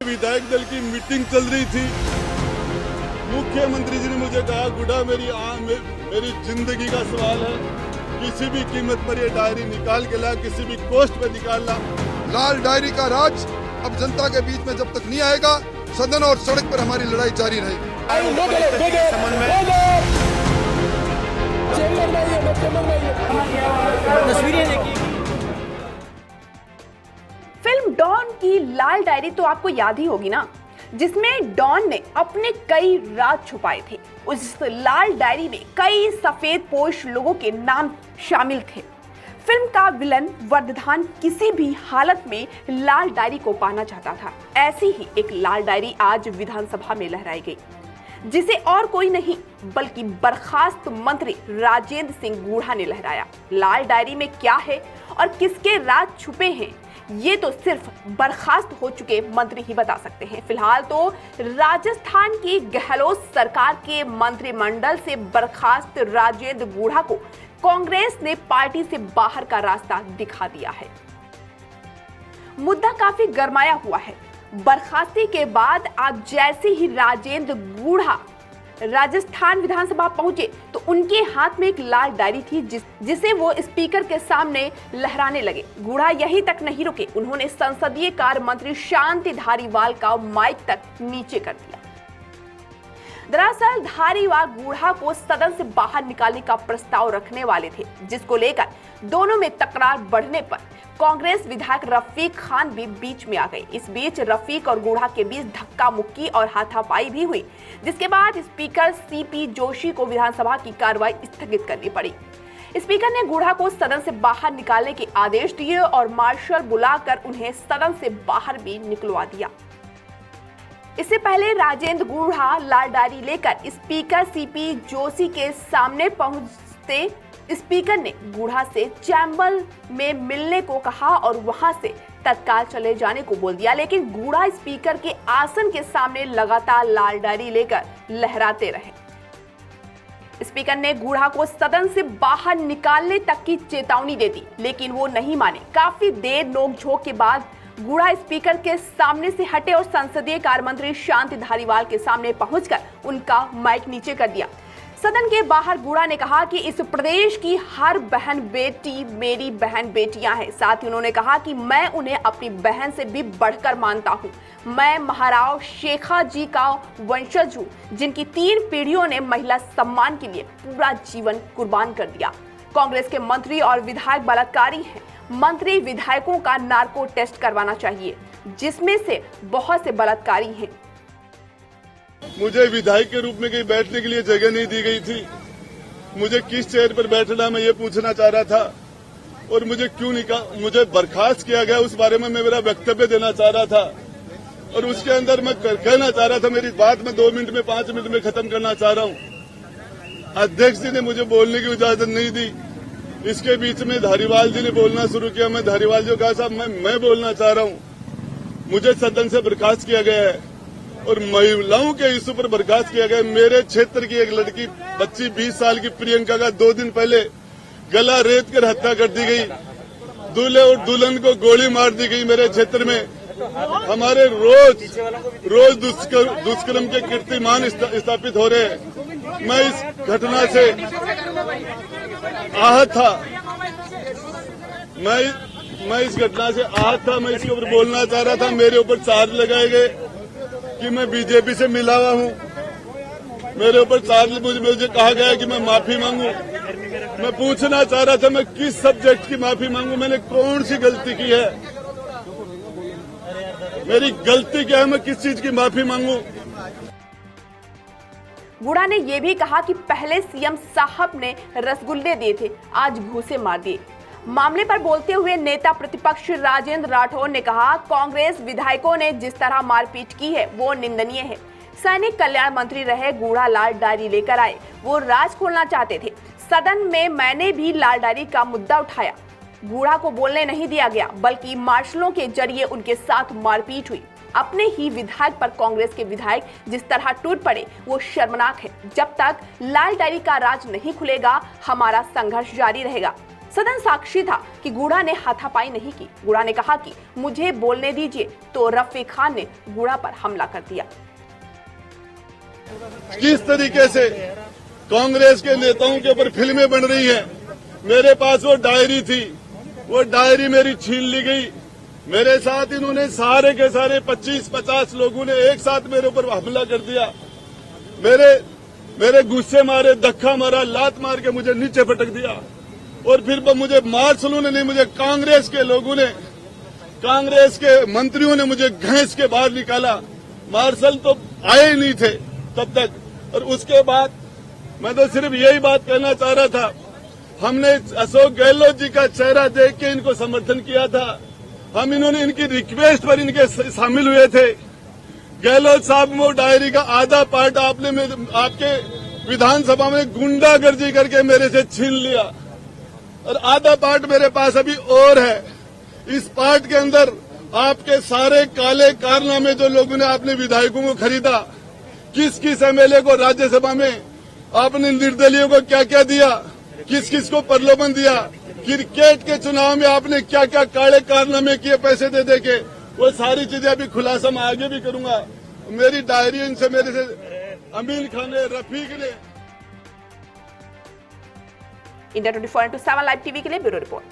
विधायक दल की मीटिंग चल रही थी। मुख्यमंत्री जी ने मुझे कहा, गुड्डा मेरी जिंदगी का सवाल है, किसी भी कीमत पर ये डायरी निकाल के ला, किसी भी कॉस्ट पे निकाल ला। लाल डायरी का राज अब जनता के बीच में जब तक नहीं आएगा, सदन और सड़क पर हमारी लड़ाई जारी रहेगी। फिल्म डॉन की लाल डायरी तो आपको याद ही होगी ना, जिसमें डॉन ने अपने कई राज छुपाए थे। उस लाल डायरी में कई सफेद पोश लोगों के नाम शामिल थे। फिल्म का विलन वर्दधान किसी भी हालत में लाल डायरी को पाना चाहता था। ऐसी ही एक लाल डायरी आज विधानसभा में लहराई गई, जिसे और कोई नहीं बल्कि बर्खास्त मंत्री राजेंद्र सिंह गूढ़ा ने लहराया। लाल डायरी में क्या है और किसके राज छुपे हैं, ये तो सिर्फ बर्खास्त हो चुके मंत्री ही बता सकते हैं। फिलहाल तो राजस्थान की गहलोत सरकार के मंत्रिमंडल से बर्खास्त राजेंद्र गूढ़ा को कांग्रेस ने पार्टी से बाहर का रास्ता दिखा दिया है। मुद्दा काफी गरमाया हुआ है। बर्खास्ती के बाद आज जैसे ही राजेंद्र गूढ़ा राजस्थान विधानसभा पहुंचे तो उनके हाथ में एक लाल डायरी थी, जिसे वो स्पीकर के सामने लहराने लगे। गूढ़ा यहीं तक नहीं रुके, उन्होंने संसदीय कार्य मंत्री शांति धारीवाल का माइक तक नीचे कर दिया। दरअसल धारीवाल गूढ़ा को सदन से बाहर निकालने का प्रस्ताव रखने वाले थे, जिसको लेकर दोनों में तकरार बढ़ने पर कांग्रेस विधायक रफीक खान भी बीच में आ गए। इस बीच रफीक और गूढ़ा के बीच धक्का मुक्की और हाथापाई भी हुई, जिसके बाद स्पीकर सीपी जोशी को विधानसभा की कार्रवाई स्थगित करनी पड़ी। स्पीकर ने गूढ़ा को सदन से बाहर निकालने के आदेश दिए और मार्शल बुलाकर उन्हें सदन से बाहर भी निकलवा दिया। इससे पहले राजेंद्र गूढ़ा लाल डायरी लेकर स्पीकर सीपी जोशी के सामने पहुंचते स्पीकर ने गूढ़ा से चैम्बर में मिलने को कहा और वहां से तत्काल चले जाने को बोल दिया, लेकिन गूढ़ा स्पीकर के आसन के सामने लगातार लाल डायरी लेकर लहराते रहे। स्पीकर ने गूढ़ा को सदन से बाहर निकालने तक की चेतावनी दे दी, लेकिन वो नहीं माने। काफी देर नोकझोंक के बाद गूढ़ा स्पीकर के सामने से हटे और संसदीय कार्य मंत्री शांति धारीवाल के सामने पहुंचकर उनका माइक नीचे कर दिया। सदन के बाहर गूढ़ा ने कहा कि इस प्रदेश की हर बहन बेटी मेरी बहन बेटियां हैं। साथ ही उन्होंने कहा कि मैं उन्हें अपनी बहन से भी बढ़कर मानता हूं। मैं महाराव शेखा जी का वंशज हूं, जिनकी 3 पीढ़ियों ने महिला सम्मान के लिए पूरा जीवन कुर्बान कर दिया। कांग्रेस के मंत्री और विधायक बलात्कारी हैं। मंत्री विधायकों का नार्को टेस्ट करवाना चाहिए, जिसमें से बहुत से बलात्कारी हैं। मुझे विधायक के रूप में कहीं बैठने के लिए जगह नहीं दी गई थी। मुझे किस चेयर पर बैठना मैं ये पूछना चाह रहा था, और मुझे क्यों मुझे बर्खास्त किया गया उस बारे में मैं मेरा वक्तव्य देना चाह रहा था। और उसके अंदर मैं कहना चाह रहा था, मेरी बात मैं 2 मिनट में 5 मिनट में खत्म करना चाह रहा हूं। अध्यक्ष जी ने मुझे बोलने की इजाजत नहीं दी। इसके बीच में धारीवाल जी ने बोलना शुरू किया। मैं धारीवाल जी को कहा, साहब मैं बोलना चाह रहा हूं। मुझे सदन से बर्खास्त किया गया है और महिलाओं के इश्यू पर बर्खास्त किया गया। मेरे क्षेत्र की एक लड़की 25-20 साल की प्रियंका का 2 दिन पहले गला रेत कर हत्या कर दी गई। दूल्हे और दुल्हन को गोली मार दी गई। मेरे क्षेत्र में हमारे रोज दुष्कर्म के कीर्तिमान स्थापित हो रहे हैं। मैं इस घटना से आहत था। मैं इस घटना से आहत था। मैं इसके ऊपर बोलना चाह रहा था। मेरे ऊपर चार्ज लगाए गए कि मैं बीजेपी से मिला हुआ हूं। मेरे ऊपर चार्ज मुझे कहा गया कि मैं माफी मांगू। मैं पूछना चाह रहा था, मैं किस सब्जेक्ट की माफी मांगू? मैंने कौन सी गलती की है? मेरी गलती क्या है? मैं किस चीज की माफी मांगू? गूढ़ा ने यह भी कहा कि पहले सीएम साहब ने रसगुल्ले दिए थे, आज घूसे मार दिए। मामले पर बोलते हुए नेता प्रतिपक्ष राजेंद्र राठौर ने कहा, कांग्रेस विधायकों ने जिस तरह मारपीट की है वो निंदनीय है। सैनिक कल्याण मंत्री रहे गूढ़ा लाल डायरी लेकर आए, वो राज खोलना चाहते थे। सदन में मैंने भी लाल डायरी का मुद्दा उठाया। गूढ़ा को बोलने नहीं दिया गया, बल्कि मार्शलों के जरिए उनके साथ मारपीट हुई। अपने ही विधायक पर कांग्रेस के विधायक जिस तरह टूट पड़े वो शर्मनाक है। जब तक लाल डायरी का राज नहीं खुलेगा, हमारा संघर्ष जारी रहेगा। सदन साक्षी था कि गुड़ा ने हाथापाई नहीं की। गुड़ा ने कहा कि मुझे बोलने दीजिए, तो रफीक खान ने गुड़ा पर हमला कर दिया। किस तरीके से कांग्रेस के नेताओं के ऊपर फिल्में बन रही हैं। मेरे पास वो डायरी थी, वो डायरी मेरी छीन ली गई। मेरे साथ इन्होंने सारे के सारे 25-50 लोगों ने एक साथ मेरे ऊपर हमला कर दिया। मेरे गुस्से मारे, धक्का मारा, लात मार के मुझे नीचे पटक दिया। और फिर मुझे मार्शलों ने नहीं, मुझे कांग्रेस के लोगों ने, कांग्रेस के मंत्रियों ने मुझे घसीट के बाहर निकाला। मार्शल तो आए ही नहीं थे तब तक। और उसके बाद मैं तो सिर्फ यही बात कहना चाह रहा था, हमने अशोक गहलोत जी का चेहरा देख के इनको समर्थन किया था। हम इन्होंने इनकी रिक्वेस्ट पर इनके शामिल हुए थे। गहलोत साहब, वो डायरी का आधा पार्ट आपने आपके विधानसभा में गुंडागर्दी करके मेरे से छीन लिया, और आधा पार्ट मेरे पास अभी और है। इस पार्ट के अंदर आपके सारे काले कारनामे, जो लोगों ने आपने विधायकों को खरीदा, किस किस एमएलए को राज्यसभा में आपने निर्दलीयों को क्या क्या दिया, किस किस को प्रलोभन दिया, क्रिकेट के चुनाव में आपने क्या क्या काले कारनामे किए पैसे दे के, वो सारी चीजें अभी खुलासा मैं आगे भी करूंगा। मेरी डायरी इनसे, मेरे से अमीन खान ने, रफीक ने। इंडिया 24/7 लाइव टीवी के लिए ब्यूरो रिपोर्ट।